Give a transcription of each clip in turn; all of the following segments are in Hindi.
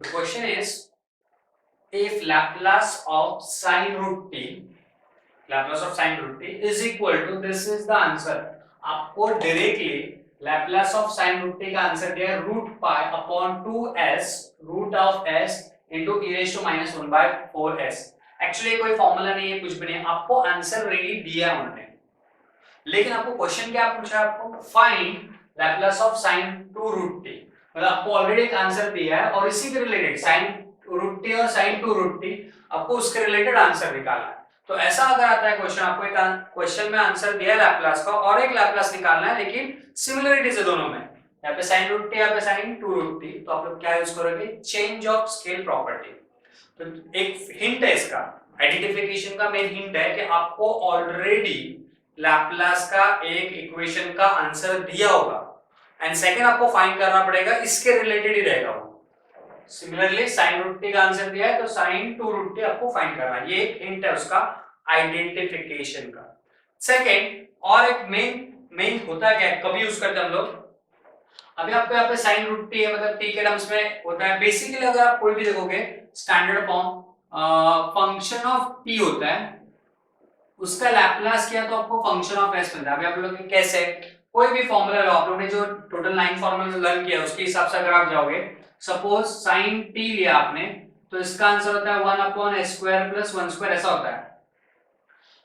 The question is, if Laplace of sine root t, Laplace of sine root t is equal to, this is the answer. आपको directly Laplace of sine root t का आंसर दिया है root pi upon 2s root of s into e raise to minus 1 by 4s। Actually कोई फॉर्मूला नहीं है, कुछ भी नहीं है, आपको आंसर रेडी दिया है उन्होंने। लेकिन आपको क्वेश्चन क्या पूछा है, आपको find Laplace of sin 2 root t, मतलब आपको ऑलरेडी एक आंसर दिया है और इसी के रिलेटेड sin रूट टी और sin 2 रूट टी आपको उसके रिलेटेड आंसर निकालना है। तो ऐसा अगर आता है क्वेश्चन, आपको एक क्वेश्चन में आंसर दिया है लैप्लास का और एक लैप्लास निकालना है, लेकिन सिमिलरिटीज है दोनों में, यहाँ पे sin रूट टी, यहाँ पे sin 2 रूट टी, तो आप लोग क्या यूज करोगे, चेंज ऑफ स्केल प्रॉपर्टी। तो एक हिंट है इसका, आइडेंटिफिकेशन का मेन हिंट है कि आपको ऑलरेडी लैप्लास का एक इक्वेशन का आंसर दिया होगा एंड सेकंड आपको फाइंड करना पड़ेगा, इसके रिलेटेड ही रहेगा वो। सिमिलरली sin रूट टी का आंसर दिया है तो sin 2 रूट टी आपको फाइंड करना है, ये एक हिंट है उसका आइडेंटिफिकेशन का। सेकंड और एक मेन होता क्या है, कभी यूज करते हैं हम लोग, अभी आपको यहाँ पे sin रूट टी है, मतलब t के टर्म्स में होता है। बेसिकली अगर आप कोई भी देखोगे standard form function of t होता है, उसका लैप्लास किया तो आपको फंक्शन ऑफ s मिलता है। अभी आप लोग कैसे, कोई भी फॉर्मूला लो, आप लोगों ने जो टोटल 9 फॉर्मूला लर्न किया उसके हिसाब से अगर आप जाओगे, सपोज sin t लिया आपने, तो इसका आंसर होता है 1 upon s square plus 1 square, ऐसा होता है।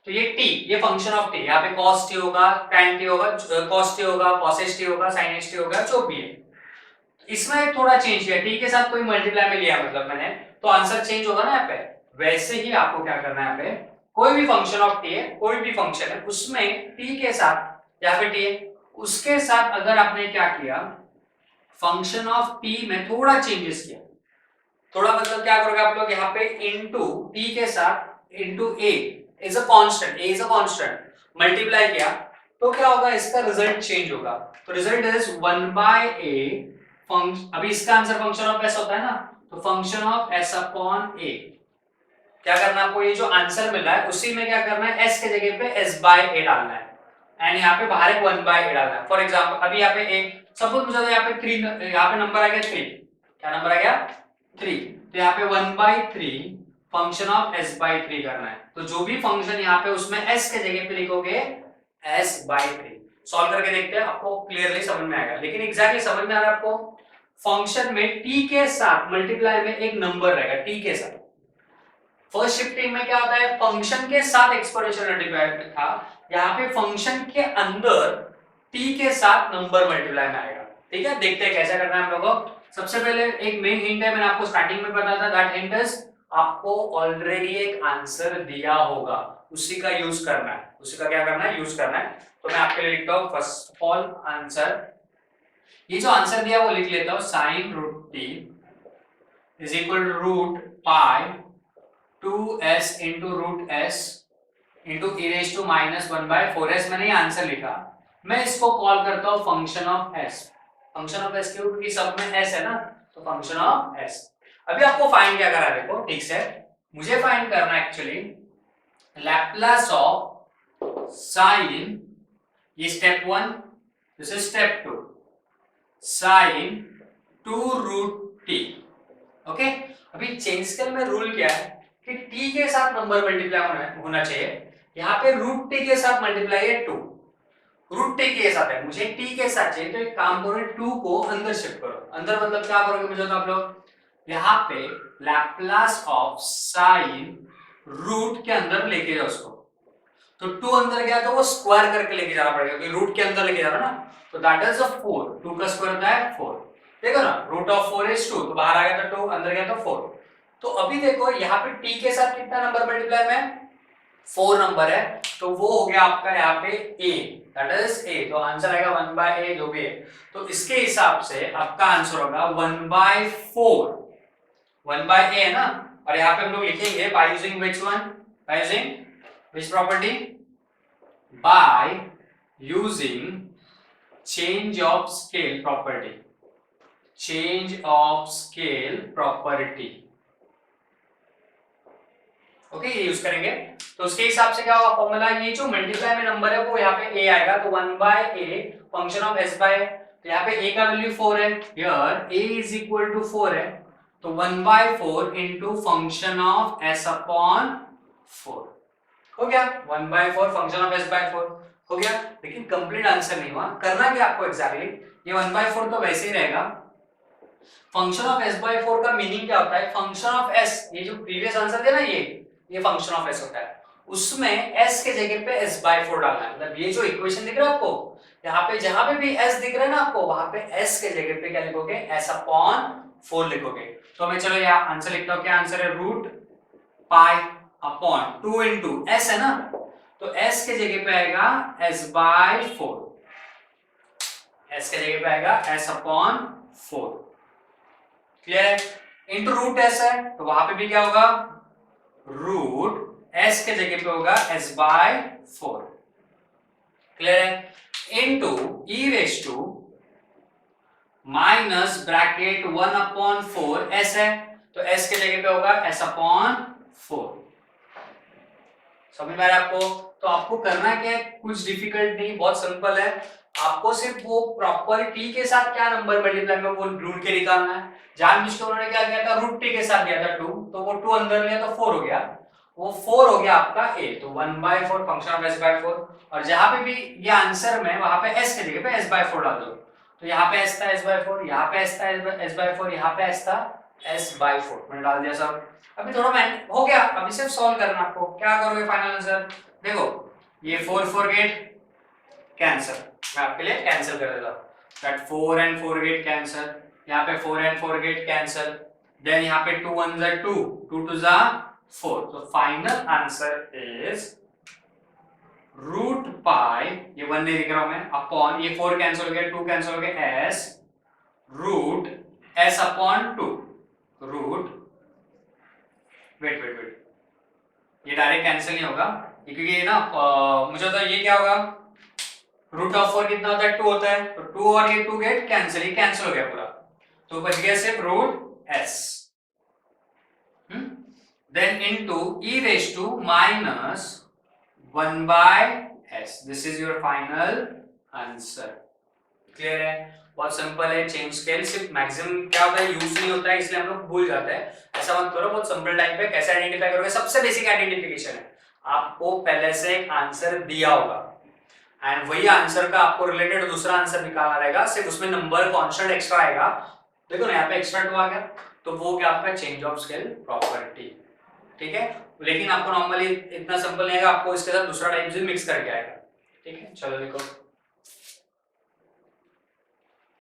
तो ये t, ये फंक्शन ऑफ t, यहाँ पे cos t होगा, tan t होगा, cos t होगा, cos h t होगा, sin h t होगा, जो भी है। इसमें थोड़ा चेंज किया, t के साथ कोई मल्टीप्लाई में लिया मतलब मैंने, तो आंसर चेंज होगा ना यहाँ पे। वैसे ही आपको क्या करना है, यहाँ पे कोई भी फंक्शन ऑफ t है, कोई भी फंक्शन है, उसमें t के साथ या फिर t है उसके साथ अगर आपने क्या किया, फंक्शन ऑफ t में थोड़ा चेंजेस किया, थोड़ा मतलब क्या करोगे आप लोग, यहाँ पे इनटू t के साथ into a is a constant, a is a constant, multiply किया तो क्या होगा, इसका रिजल्ट चेंज होगा। तो result is 1 by a function, अभी इसका आंसर फंक्शन ऑफ s होता है ना, तो function of s upon a। क्या करना है आपको, ये जो आंसर मिला है उसी में क्या करना है, s के जगह पे s बाय a डालना है एंड यहाँ पे बाहर एक 1 बाय a डालना है। फॉर एग्जांपल अभी यहाँ पे a, सपोज मुझे यहाँ पे 3, यहाँ पे नंबर आ गया 3, क्या नंबर आ गया 3, तो यहाँ पे 1 by 3 function of s by 3 करना है। तो जो भी फंक्शन यहाँ पे उसमें s के जगह पे लिखोगे s बाय 3। सॉल्व करके देखते हैं, आपको क्लियरली समझ में आएगा। लेकिन एग्जैक्टली समझ में आ रहा है आपको, फंक्शन में t के साथ मल्टीप्लाई में एक नंबर रहेगा t के साथ। फर्स्ट शिफ्टिंग में क्या होता है, फंक्शन के साथ एक्सपोनेंशियल मल्टीप्लाई था, यहाँ पे फंक्शन के अंदर t के साथ नंबर मल्टीप्लाई में आएगा। ठीक है, देखते हैं कैसे करना है हम लोगों को। सबसे पहले एक मेन हिंट है, मैंने आपको स्टार्टिंग में बताया था, दैट हिंट इज आपको ऑलरेडी एक आंसर दिया होगा, उसी का यूज करना है, उसी का क्या करना है, यूज करना है। तो मैं आपके लिए लिखता हूं फर्स्ट ऑफ ऑल आंसर, ये जो आंसर दिया वो लिख लेता हूं, sin root T is equal to root pi 2s into root s into e raise to minus 1 by 4s। मैंने ये आंसर लिखा, मैं इसको कॉल करता हूं function of s। Function of s क्यों, क्योंकि सब में s है ना, तो फंक्शन ऑफ s। अभी आपको फाइंड क्या करा, देखो ठीक से, मुझे फाइंड करना एक्चुअली लैप्लास ऑफ साइन, ये step 1, this is step 2, sine 2 root T. Okay, अभी चेंज स्केल में रूल क्या है कि t के साथ नंबर मल्टीप्लाई होना चाहिए, यहाँ पे रूट टी के साथ मल्टीप्लाई है 2, रूट टी के साथ है, मुझे t के साथ चाहिए, तो एक काम करो 2 को अंदर शिफ्ट करो। अंदर मतलब क्या करोगे मुझे, तो आप लोग यहाँ पे लैप्लास ऑफ साइन रूट के अंदर लेके जाओ उसको, तो 2 अंदर गया तो वो स्क्वायर करके लेके जाना पड़ेगा, क्योंकि रूट के अंदर लेके जा रहा ना, तो दैट इज अ 4, 2 का स्क्वायर होता है 4, देखो ना, रूट ऑफ 4 इज 2, तो बाहर आ गया तो 2, अंदर गया तो 4। तो अभी देखो यहाँ पे t के साथ कितना नंबर मल्टीप्लाई में 4 नंबर है, तो वो हो गया आपका यहाँ पे a, दैट इज a, तो आंसर आएगा 1 बाय a जो भी है। तो इसके हिसाब से आपका आंसर होगा 1 बाय 4, 1 बाय a है ना, और यहाँ पे हम लोग लिखेंगे by using which one, by using which property, by using change of scale property, change of scale property. Okay, ये यूज करेंगे। तो उसके हिसाब से क्या होगा फॉर्मूला, ये जो मल्टीप्लाई में नंबर है वो यहाँ पे a आएगा, तो 1 by a function of s by, तो यहाँ पे a का वैल्यू 4 है, here a is equal to 4 है, तो 1/4 into function of s upon 4 हो गया। 1/4 फंक्शन ऑफ s/4 हो गया। लेकिन कंप्लीट आंसर नहीं हुआ। करना क्या आपको एग्जैक्टली, ये 1/4 तो वैसे ही रहेगा। फंक्शन ऑफ s/4 का मीनिंग क्या होता है? फंक्शन ऑफ s, ये जो प्रीवियस आंसर थे ना, ये फंक्शन ऑफ s होता है। उसमें s के जगह पे s/4 डालना है। मतलब ये जो इक्वेशन दिख रहा है आपको, यहाँ पे जहां पे भी s दिख रहा है ना आपको, वहां पे s के जगह पे क्या लिखोगे? s अपॉन 4 लिखोगे। तो मैं चलो यहाँ आंसर लिखता हूँ। क्या आंसर है? Root pi upon 2 into s है ना, तो s के जगह पे आएगा s/4। s के जगह पे आएगा s अपॉन 4। क्लियर है? इंटू रूट s है, तो वहां पे भी क्या होगा? रूट s के जगह पे होगा s/4। क्लियर है? Into e raise to minus bracket 1 upon 4 s है, तो s के जगह पे होगा s अपॉन 4। समझ में आ रहा है आपको? तो आपको करना क्या है? कुछ डिफिकल्ट नहीं, बहुत सिंपल है। आपको सिर्फ वो प्रॉपर t के साथ क्या नंबर मल्टीप्लाई में वो ढूंढ के निकालना है। जानबूझ के उन्होंने क्या किया था? रूट t के साथ दिया था 2, तो वो 2 अंदर लिया तो 4 हो गया। वो 4 हो गया आपका a, तो 1/4 फंक्शन ऑफ s/4। और जहां पे भी ये आंसर में, वहां पे s के जगह पे s/4 डाल दो। तो यहाँ पे s था s/4, यहाँ पे s था s/4, यहाँ पे s था s/4, मैंने डाल दिया सब। अभी थोड़ा मैं हो गया, अभी सिर्फ सॉल्व करना आपको। क्या करोगे फाइनल आंसर? देखो ये 4 गेट कैंसिल, मैं आपके लिए कैंसिल कर देता हूं। दैट 4 and 4 गेट कैंसिल, यहाँ पे 4 and 4 गेट कैंसिल, देन यहाँ पे 2 1 जा 2, 2 2 जा 4। तो final answer is root pi, ये 1 नहीं लिख रहा हूं मैं, अपॉन ये 4 कैंसिल हो गया, 2 कैंसिल हो गया, s root s upon 2 root, wait ये डायरेक्ट कैंसिल नहीं होगा क्योंकि ये ना मुझे तो ये क्या होगा? रूट ऑफ 4 कितना होता है? 2 होता है, तो 2 और ये 2 गेट कैंसिल, ये कैंसिल हो गया पूरा, तो बच गया सिर्फ root s। Then into e raise to minus 1/s, this is your final answer. Clear है? बहुत सिंपल है। चेंज स्केल सिर्फ मैक्सिमम क्या होता है, यूज नहीं होता है, इसलिए हम लोग भूल जाते हैं। ऐसा मत करो, बहुत सिंपल टाइप पे कैसे आइडेंटिफाई करोगे? सबसे बेसिक आइडेंटिफिकेशन है, आपको पहले से एक आंसर दिया होगा एंड वही आंसर का आपको रिलेटेड दूसरा आंसर निकालना रहेगा, सिर्फ उसमें नंबर कांस्टेंट एक्स्ट्रा आएगा। देखो ना यहाँ पे एक्स्ट्रा 2 आ गया, तो वो क्या आपका चेंज ऑफ स्केल प्रॉपर्टी। ठीक है? लेकिन आपको नॉर्मली इतना सिंपल नहीं आएगा, आपको इसके साथ दूसरा टाइप से मिक्स करके आएगा। ठीक है? चलो देखो